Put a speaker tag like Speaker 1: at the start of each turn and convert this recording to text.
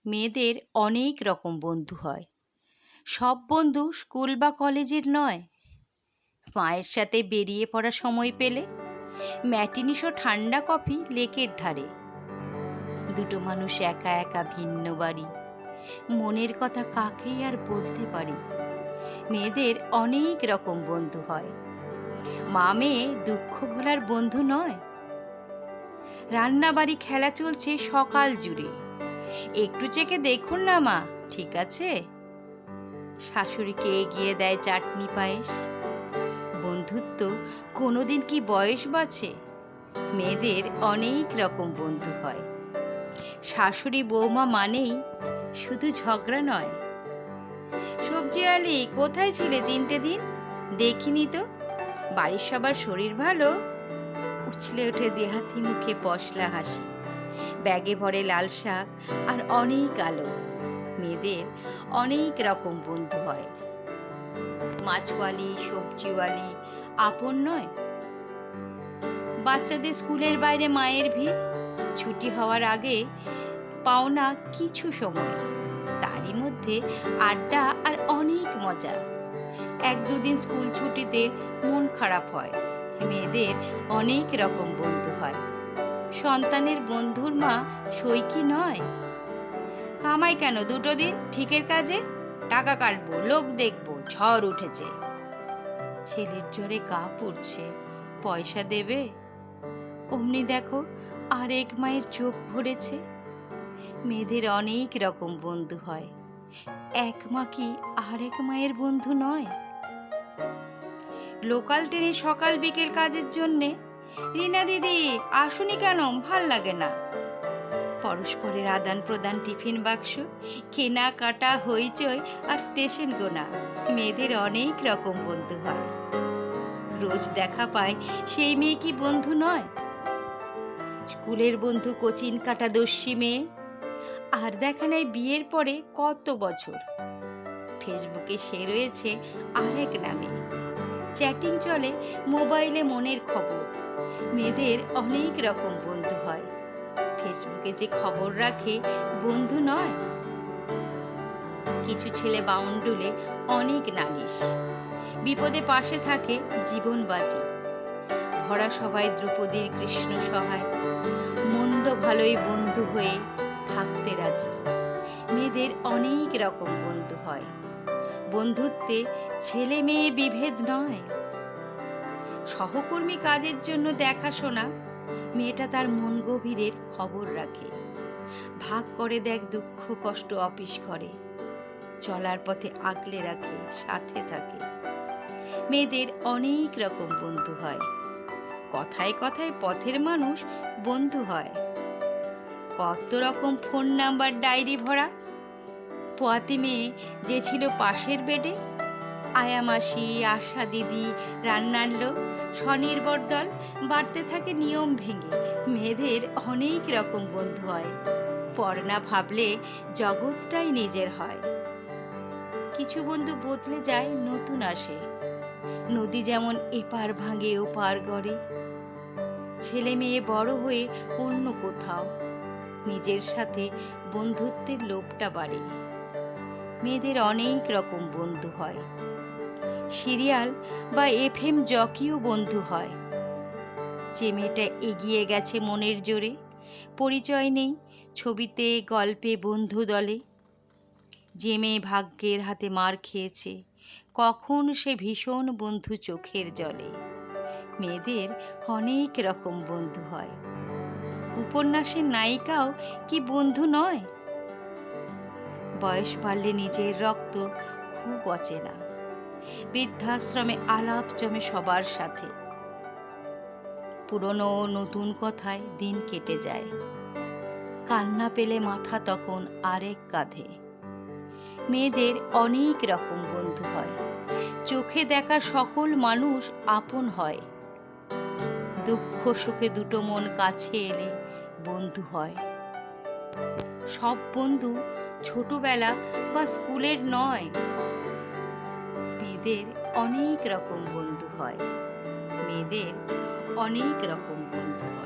Speaker 1: মেয়েদের অনেক রকম বন্ধু হয়। সব বন্ধু স্কুল বা কলেজের নয়। মায়ের সাথে বেরিয়ে পড়া সময় পেলে ম্যাটিনি শো, ঠান্ডা কফি লেকের ধারে। দুটো মানুষ একা একা ভিন্ন বাড়ি, মনের কথা কাকেই আর বলতে পারি। মেয়েদের অনেক রকম বন্ধু হয়। মা মেয়ে দুঃখ ভোলার বন্ধু নয়। রান্নাবাড়ি খেলা চলছে সকাল জুড়ে, একটু চেখে দেখুন না মা, ঠিক আছে? শাশুড়িকে এগিয়ে দেয় চাটনি পায়েস। বন্ধুত্ব কোনোদিন কি বয়স বাঁচে? মেয়েদের অনেক রকম বন্ধু হয়। শাশুড়ি বৌমা মানেই শুধু ঝগড়া নয়। সবজিওয়ালি, কোথায় ছিলে 3টে দিন? দেখিনি তো। বাড়ির সবার শরীর ভালো? উছলে ওঠে দেহাতি মুখে পশলা হাসি। ব্যাগে ভরে লাল শাক আর অনেক আলো। মেয়েদের অনেক রকম বন্ধু হয়। মাছওয়ালি, সবজিওয়ালি আপন নয়। বাচ্চাদের স্কুলের বাইরে মায়ের ভিড়, ছুটি হওয়ার আগে পাওনা কিছু সময়, তারই মধ্যে আড্ডা আর অনেক মজা। 1-2 দিন স্কুল ছুটিতে মন খারাপ হয়। মেয়েদের অনেক রকম বন্ধু হয়। সন্তানের বন্ধুর মা সই কি নয়? কামাই কেন 2 দিন ঠিকের কাজে? টাকা কাটবো, লোক দেখবো, ঝড় উঠেছে। ছেলের জ্বরে গা পড়ছে, পয়সা দেবে? অমনি দেখো আরেক মায়ের চোখ ভরেছে। মেয়েদের অনেক রকম বন্ধু হয়। এক মা কি আরেক মায়ের বন্ধু নয়? লোকাল ট্রেনে সকাল বিকেল কাজের জন্যে, রিনা দিদি আসুনি কেন, ভাল লাগে না। পরস্পরের আদান প্রদান টিফিন বাক্স, কেনাকাটা, হইচই আর স্টেশন গোনা। মেয়েদের অনেক রকম বন্ধু হয়। রোজ দেখা পায় সেই মেয়ে কি বন্ধু নয়? স্কুলের বন্ধু কোচিন কাটা দস্যি মেয়ে, আর দেখা নেই বিয়ের পরে কত বছর। ফেসবুকে সে রয়েছে আরেক নামে। চ্যাটিং চলে মোবাইলে মনের খবর। মেয়েদের অনেক রকম বন্ধু হয়। ফেসবুকে যে খবর রাখে বন্ধু নয়। কিছু ছেলে বাউন্ডুলে অনেক নালিশ, বিপদে পাশে থাকে জীবন বাজি। ভরা সবাই দ্রৌপদীর কৃষ্ণ সহায়, মন্দ ভালোই বন্ধু হয়ে থাকতে রাজি। মেয়েদের অনেক রকম বন্ধু হয়। বন্ধুত্বে ছেলে মেয়ে বিভেদ নয়। সহকর্মী কাজের জন্য দেখাশোনা, মেয়েটা তার মন গভীরের খবর রাখে। ভাগ করে দেখ দুঃখ কষ্ট অফিস ঘরে, চলার পথে আগলে রাখে, সাথে থাকে। মেয়েদের অনেক রকম বন্ধু হয়। কথায় কথায় পথের মানুষ বন্ধু হয়। কত রকম ফোন নাম্বার ডায়েরি ভরা। পোয়াতি মেয়ে যে ছিল পাশের বেডে, আয়া মাসি, আশা দিদি, রান্নার লোক, স্বনির্ভর দল বাড়তে থাকে নিয়ম ভেঙে। মেয়েদের অনেক রকম বন্ধু হয়। পর না ভাবলে জগৎটাই নিজের হয়। কিছু বন্ধু বদলে যায়, নতুন আসে। নদী যেমন এপার ভাঙে ওপার গড়ে। ছেলে মেয়ে বড় হয়ে অন্য কোথাও, নিজের সাথে বন্ধুত্বের লোভটা বাড়ে। মেয়েদের অনেক রকম বন্ধু হয়। সিরিয়াল বা FM জকিও বন্ধু হয়। যে মেয়েটা এগিয়ে গেছে মনের জোরে, পরিচয় নেই ছবিতে গল্পে বন্ধু দলে। যে মেয়ে ভাগ্যের হাতে মার খেয়েছে, কখন সে ভীষণ বন্ধু চোখের জলে। মেয়েদের অনেক রকম বন্ধু হয়। উপন্যাসের নায়িকাও কি বন্ধু নয়? বয়স বাড়লে নিজের রক্ত খুব অচেনা। বৃদ্ধাশ্রমে আলাপ জমে সবার সাথে। পুরনো নতুন কথায় দিন কেটে যায়। কান্না পেলে মাথা তখন আরেক কাঁধে। মেয়েদের অনেক রকম বন্ধু হয়। চোখে দেখা সকল মানুষ আপন হয়। দুঃখ সুখে দুটো মন কাছে এলে বন্ধু হয়। সব বন্ধু ছোটবেলা বা স্কুলের নয়। মেয়েদের অনেক রকম বন্ধু হয়। মেয়েদের অনেক রকম বন্ধু হয়।